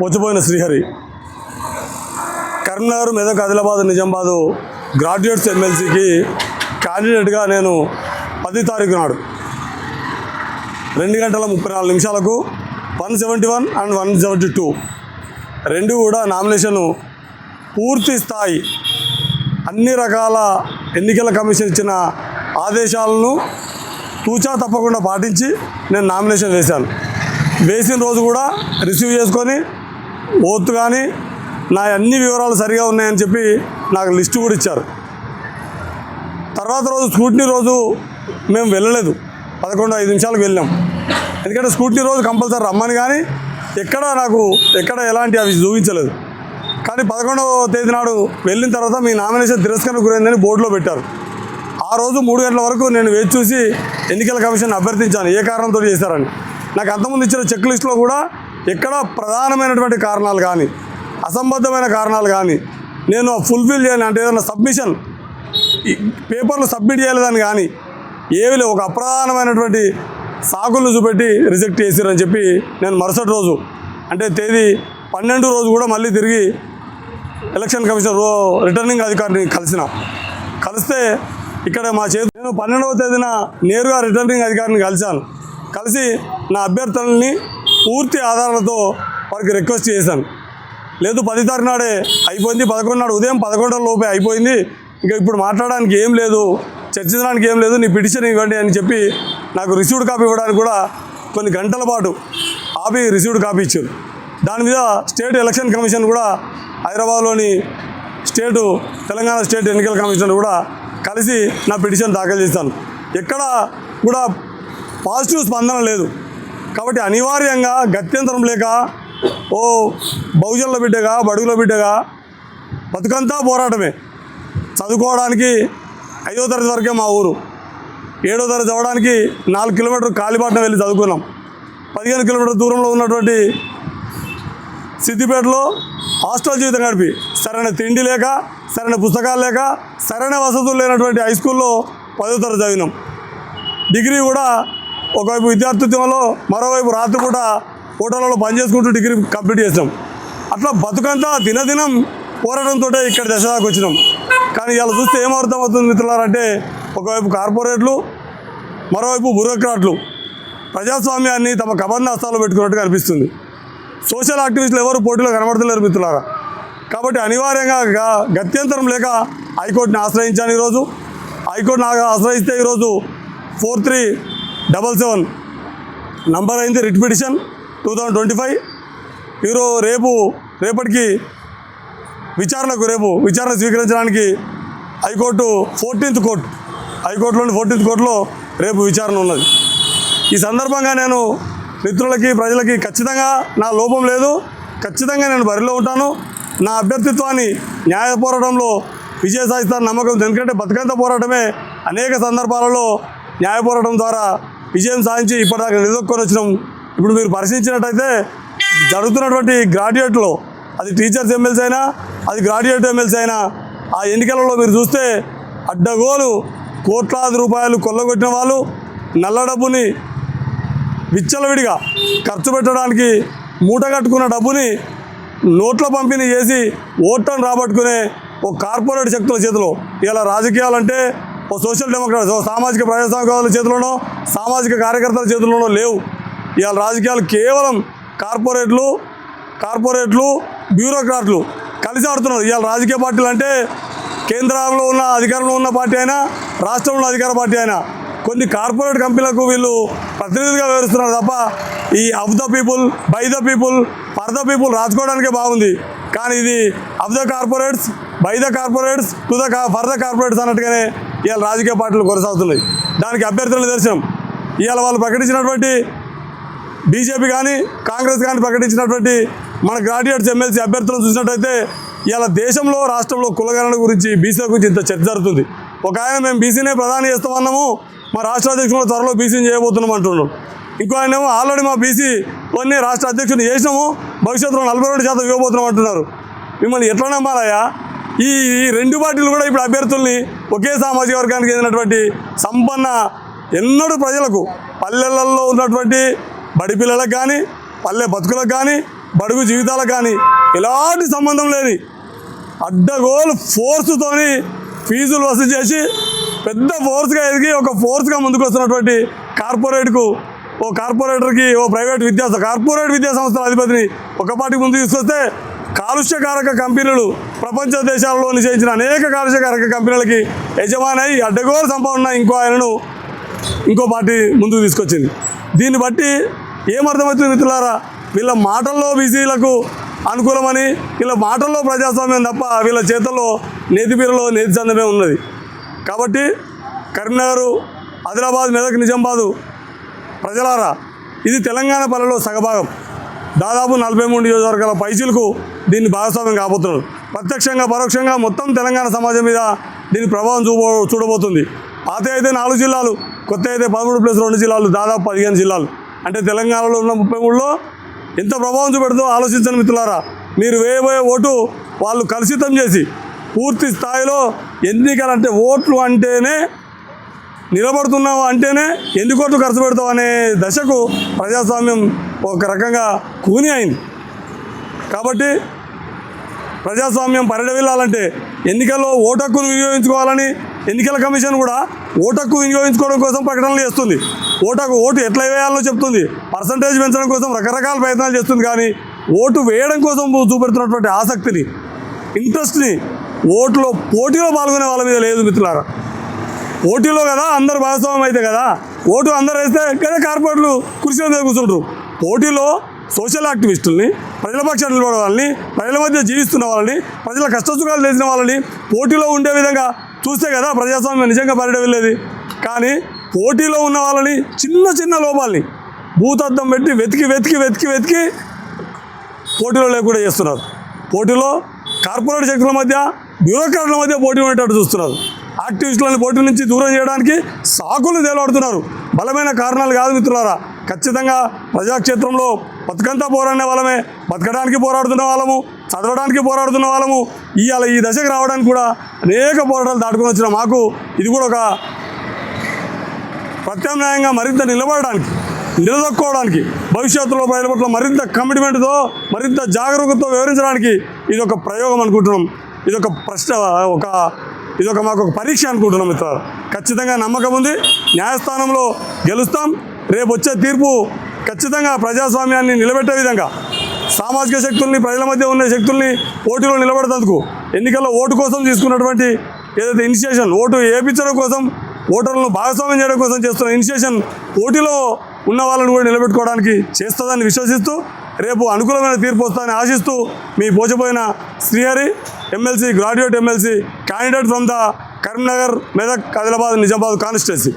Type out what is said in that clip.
పోచిపోయిన Srihari. Karimnagar, Medak, Adilabad, Nizamabad graduates ఎమ్మెల్సీకి క్యాండిడేట్గా నేను 10 తారీఖు నాడు 2:34 171 అండ్ 172 రెండు కూడా నామినేషను పూర్తి స్థాయి అన్ని రకాల ఎన్నికల కమిషన్ ఇచ్చిన ఆదేశాలను తూచా తప్పకుండా పాటించి నేను నామినేషన్ వేశాను. వేసిన రోజు కూడా రిసీవ్ చేసుకొని ఓత్ కానీ నా అన్ని వివరాలు సరిగా ఉన్నాయని చెప్పి నాకు లిస్టు కూడా ఇచ్చారు. తర్వాత రోజు స్క్రూటినీ రోజు మేము వెళ్ళలేదు, 11:05 వెళ్ళాం. ఎందుకంటే స్క్రూటినీ రోజు కంపల్సరీ రమ్మని కానీ ఎక్కడ ఎలాంటి అవి చూపించలేదు. కానీ 11వ తేదీ నాడు వెళ్ళిన తర్వాత మీ నామినేషన్ తిరస్కరణ గురైందని బోర్డులో పెట్టారు. ఆ రోజు 3 గంటల వరకు నేను వేచి చూసి ఎన్నికల కమిషన్ అభ్యర్థించాను ఏ కారణంతో చేశారని. నాకు అంతకుముందు ఇచ్చిన చెక్ లిస్టులో కూడా ఎక్కడ ప్రధానమైనటువంటి కారణాలు కానీ అసంబద్ధమైన కారణాలు కానీ నేను ఫుల్ఫిల్ చేయని అంటే ఏదైనా సబ్మిషన్ పేపర్లు సబ్మిట్ చేయలేదని కానీ ఏవి లేవు. ఒక అప్రధానమైనటువంటి సాకులను చూపెట్టి రిజెక్ట్ చేశారని చెప్పి నేను మరుసటి రోజు అంటే తేదీ 12 రోజు కూడా మళ్ళీ తిరిగి ఎలక్షన్ కమిషన్ రిటర్నింగ్ అధికారిని కలిస్తే ఇక్కడ నేను 12వ తేదీన నేరుగా రిటర్నింగ్ అధికారిని కలిసి నా అభ్యర్థులని పూర్తి ఆధారాలతో వారికి రిక్వెస్ట్ చేశాను. లేదు 10 తారీఖు నాడే అయిపోయింది, 11 నాడు ఉదయం 11 లోపే అయిపోయింది, ఇంకా ఇప్పుడు మాట్లాడడానికి ఏం లేదు, చర్చించడానికి ఏం లేదు, నీ పిటిషన్ ఇవ్వండి అని చెప్పి నాకు రిసీవ్డ్ కాపీ ఇవ్వడానికి కూడా కొన్ని గంటల పాటు ఆపి రిసీవ్డ్ కాపీ ఇచ్చారు. దాని మీద స్టేట్ ఎలక్షన్ కమిషన్ కూడా హైదరాబాద్లోని తెలంగాణ స్టేట్ ఎన్నికల కమిషన్ కూడా కలిసి నా పిటిషన్ దాఖలు చేశాను. ఎక్కడ కూడా పాజిటివ్ స్పందన లేదు. కాబట్టి అనివార్యంగా గత్యంతరం లేక ఓ బహుజనుల బిడ్డగా బడుగుల బిడ్డగా బతుకంతా పోరాటమే. చదువుకోవడానికి 5వ తరగతి వరకే మా ఊరు, 7వ తరగతి చదవడానికి 4 కిలోమీటర్లు కాలిబాటన వెళ్ళి చదువుకున్నాం. 15 కిలోమీటర్ల దూరంలో ఉన్నటువంటి సిద్దిపేటలో హాస్టల్ జీవితం గడిపి సరైన తిండి లేక, సరైన పుస్తకాలు లేక, సరైన వసతులు లేనటువంటి హై స్కూల్లో 10వ తరగతి చదివినాం. డిగ్రీ కూడా ఒకవైపు విద్యార్థిత్వంలో, మరోవైపు రాత్రిపూట హోటళ్ళలో పనిచేసుకుంటూ డిగ్రీ కంప్లీట్ చేసాం. అట్లా బతుకంతా దినదినం పోరాటంతో ఇక్కడ దశ దాకా వచ్చినాం. కానీ ఇలా చూస్తే ఏమర్థమవుతుంది మిత్రులారంటే, ఒకవైపు కార్పొరేట్లు, మరోవైపు బ్యూరోక్రాట్లు ప్రజాస్వామ్యాన్ని తమ కబంధ హస్తాల్లో పెట్టుకున్నట్టుగా అనిపిస్తుంది. సోషల్ యాక్టివిస్టులు ఎవరు పోటీలో కనబడతలేరు మిత్రులారా. కాబట్టి అనివార్యంగా గత్యంతరం లేక హైకోర్టుని ఆశ్రయించాను. ఈరోజు హైకోర్టుని ఆశ్రయిస్తే ఈరోజు 4377 నంబర్ అయింది రిట్ పిటిషన్ 2025. రేపటికి విచారణ స్వీకరించడానికి హైకోర్టు 14th కోర్టు, హైకోర్టులోని 14th కోర్టులో రేపు విచారణ ఉన్నది. ఈ సందర్భంగా నేను మిత్రులకి, ప్రజలకి ఖచ్చితంగా నా లోపం లేదు, ఖచ్చితంగా నేను బరిలో ఉంటాను. నా అభ్యర్థిత్వాన్ని న్యాయ పోరాటంలో విజయ సాధిస్తాను నమ్మకం. ఎందుకంటే బతుకంత పోరాటమే అనేక సందర్భాలలో న్యాయ పోరాటం ద్వారా విజయం సాధించి ఇప్పటిదాకా నిలదొక్కొని వచ్చినాం. ఇప్పుడు మీరు పరిశీలించినట్టయితే జరుగుతున్నటువంటి గ్రాడ్యుయేట్లో, అది టీచర్స్ ఎమ్మెల్సీ అయినా, అది గ్రాడ్యుయేట్ ఎమ్మెల్సీ అయినా, ఆ ఎన్నికలలో మీరు చూస్తే అడ్డగోలు కోట్లాది రూపాయలు కొల్లగొట్టిన వాళ్ళు, నల్ల డబ్బుని విచ్చలవిడిగా ఖర్చు పెట్టడానికి మూటగట్టుకున్న డబ్బుని నోట్ల పంపిణీ చేసి ఓట్లను రాబట్టుకునే ఓ కార్పొరేట్ శక్తుల చేతిలో ఇలా రాజకీయాలంటే ఓ సోషల్ డెమోక్రాట్స్, ఓ సామాజిక ప్రజాస్వామ్యవాదుల చేతిలోనో, సామాజిక కార్యకర్తల చేతుల్లోనో లేవు. ఇవాళ రాజకీయాలు కేవలం కార్పొరేట్లు బ్యూరోక్రాట్లు కలిసి ఆడుతున్నారు. ఇవాళ రాజకీయ పార్టీలు అంటే కేంద్రంలో ఉన్న అధికారంలో ఉన్న పార్టీ అయినా, రాష్ట్రంలో అధికార పార్టీ అయినా కొన్ని కార్పొరేట్ కంపెనీలకు వీళ్ళు ప్రతినిధులుగా వ్యవహరిస్తున్నారు తప్ప ఈ of the people, by the people, for the people రాసుకోవడానికే బాగుంది. కానీ ఇది of the corporates, by the corporates, for the corporates అన్నట్టుగానే ఇవాళ రాజకీయ పార్టీలు కొనసాగుతున్నాయి. దానికి అభ్యర్థులను దర్శనం ఇవాళ వాళ్ళు ప్రకటించినటువంటి బీజేపీ కానీ కాంగ్రెస్ కానీ ప్రకటించినటువంటి మన గ్రాడ్యుయేట్స్ ఎమ్మెల్సీ అభ్యర్థులను చూసినట్టయితే ఇవాళ దేశంలో, రాష్ట్రంలో కులగణన గురించి, బీసీల గురించి ఇంత చర్చ జరుగుతుంది. ఒక ఆయన మేము బీసీనే ప్రధాని చేస్తామన్నాము, మా రాష్ట్ర అధ్యక్షులు త్వరలో బీసీని చేయబోతున్నాం అంటున్నాం. ఇంకో ఆయనేమో ఆల్రెడీ మా బీసీ కొన్ని రాష్ట్ర అధ్యక్షుని చేసినాము, భవిష్యత్తులో 42% ఇవ్వబోతున్నాం అంటున్నారు. మిమ్మల్ని ఎట్లా నమ్మాలయ్యా? ఈ 2 పార్టీలు కూడా ఇప్పుడు అభ్యర్థుల్ని ఒకే సామాజిక వర్గానికి చెందినటువంటి సంపన్న ఎన్నడూ ప్రజలకు, పల్లెలలో ఉన్నటువంటి బడి పిల్లలకు కానీ, పల్లె బతుకులకు కానీ, బడుగు జీవితాలకు కానీ ఎలాంటి సంబంధం లేని అడ్డగోలు ఫోర్స్తోని ఫీజులు వసూలు చేసి పెద్ద ఫోర్స్గా ఎదిగి ఒక ఫోర్స్గా ముందుకు వస్తున్నటువంటి కార్పొరేటర్కి ప్రైవేట్ కార్పొరేట్ విద్యా సంస్థల అధిపతిని ఒక పార్టీ ముందుకు తీసుకొస్తే కాలుష్యకారక కంపెనీలు ప్రపంచ దేశాలలో నిషేధించిన అనేక కాలుష్యకారక కంపెనీలకి యజమానై అడ్డగోలు సంపాదన ఇంకో పార్టీ ముందుకు తీసుకొచ్చింది. దీన్ని బట్టి ఏమర్థమవుతుంది మిత్రులారా, వీళ్ళ మాటల్లో బీసీలకు అనుకూలమని, వీళ్ళ మాటల్లో ప్రజాస్వామ్యం తప్ప వీళ్ళ చేతుల్లో నేతిబీరలో నేతి చందమే ఉన్నది. కాబట్టి కరీంనగర్, ఆదిలాబాద్, మెదక్, నిజామాబాదు ప్రజలారా, ఇది తెలంగాణ పల్లెలో సగభాగం. దాదాపు 43 నియోజకవర్గాల పైచీలకు దీన్ని భాగస్వామ్యం కాబోతున్నారు. ప్రత్యక్షంగా పరోక్షంగా మొత్తం తెలంగాణ సమాజం మీద దీని ప్రభావం చూడబోతుంది. పాత అయితే 4 జిల్లాలు, కొత్త అయితే 13+2 జిల్లాలు, దాదాపు 15 జిల్లాలు. అంటే తెలంగాణలో ఉన్న 33లో ఎంత ప్రభావం చూపెడుతుందో ఆలోచించండి మిత్రులారా. మీరు వేయబోయే ఓటు వాళ్ళు కలుషితం చేసి పూర్తి స్థాయిలో ఎన్నికలంటే ఓట్లు అంటేనే నిలబడుతున్నావు అంటేనే ఎన్ని కోట్లు ఖర్చు పెడతావు అనే దశకు ప్రజాస్వామ్యం ఒక రకంగా కూని అయింది. కాబట్టి ప్రజాస్వామ్యం పరిడవిల్లాలంటే ఎన్నికల్లో ఓటు హక్కును వినియోగించుకోవాలని ఎన్నికల కమిషన్ కూడా ఓటు హక్కు వినియోగించుకోవడం కోసం ప్రకటనలు చేస్తుంది. ఓటు ఎట్లా వేయాలో చెప్తుంది. పర్సంటేజ్ పెంచడం కోసం రకరకాల ప్రయత్నాలు చేస్తుంది. కానీ ఓటు వేయడం కోసం చూపెడుతున్నటువంటి ఆసక్తిని, ఇంట్రెస్ట్ని పోటీలో పాల్గొనే వాళ్ళ మీద లేదు మిత్రులారా. పోటీలో కదా అందరు భాగస్వామ్యం అయితే కదా, ఓటు అందరు వేస్తే కదా కార్పొరేట్లు కుర్చీల మీద కూర్చుంటారు. పోటీలో సోషల్ యాక్టివిస్టుల్ని, ప్రజల పక్షాన్ని నిలబడే వాళ్ళని, ప్రజల మధ్య జీవిస్తున్న వాళ్ళని, ప్రజల కష్టసుఖాలు తెలిసిన వాళ్ళని పోటీలో ఉండే విధంగా చూస్తే కదా ప్రజాస్వామ్యం నిజంగా పరిడవిల్లేది. కానీ పోటీలో ఉన్న వాళ్ళని చిన్న లోపాలని భూతద్దం పెట్టి వెతికి పోటీలో లేకుండా చేస్తున్నారు. పోటీలో కార్పొరేట్ శక్తుల మధ్య, బ్యూరోక్రాట్ల మధ్య పోటీ ఉండేటట్టు చూస్తున్నారు. యాక్టివిస్టులను పోటీ నుంచి దూరం చేయడానికి సాకులు తేలాడుతున్నారు. బలమైన కారణాలు కాదు మిత్రులారా. ఖచ్చితంగా ప్రజాక్షేత్రంలో బతుకంతా పోరాడిన వాళ్ళమే, బతకడానికి పోరాడుతున్న వాళ్ళము, చదవడానికి పోరాడుతున్న వాళ్ళము. ఇవాళ ఈ దశకు రావడానికి కూడా అనేక పోరాటాలు దాటుకొని వచ్చిన మాకు ఇది కూడా ఒక ప్రత్యామ్నాయంగా మరింత నిలదొక్కోవడానికి, భవిష్యత్తులో ప్రజల పట్ల మరింత కమిట్మెంట్తో, మరింత జాగరూకతతో వివరించడానికి ఇది ఒక ప్రయోగం అనుకుంటున్నాం. ఇదొక మాకు ఒక పరీక్ష అనుకుంటున్నాం మిత్రులు. ఖచ్చితంగా నమ్మకం ఉంది, న్యాయస్థానంలో గెలుస్తాం. రేపు వచ్చే తీర్పు ఖచ్చితంగా ప్రజాస్వామ్యాన్ని నిలబెట్టే విధంగా, సామాజిక శక్తుల్ని, ప్రజల మధ్య ఉన్న శక్తుల్ని పోటీలో నిలబెడతందుకు ఎన్నికల్లో ఓటు కోసం తీసుకున్నటువంటి ఏదైతే ఇనిషియేషన్, ఓటు వేయించడం కోసం, ఓటర్లను భాగస్వామ్యం చేయడం కోసం చేస్తున్న ఇనిషియేషన్ పోటీలో ఉన్న వాళ్ళని కూడా నిలబెట్టుకోవడానికి చేస్తుందని విశ్వసిస్తూ, రేపు అనుకూలమైన తీర్పు వస్తుందని ఆశిస్తూ మీ పోచపోయిన Srihari, MLC, graduate MLC candidate from the Karimnagar, Medak, Adilabad, Nizamabad constituency.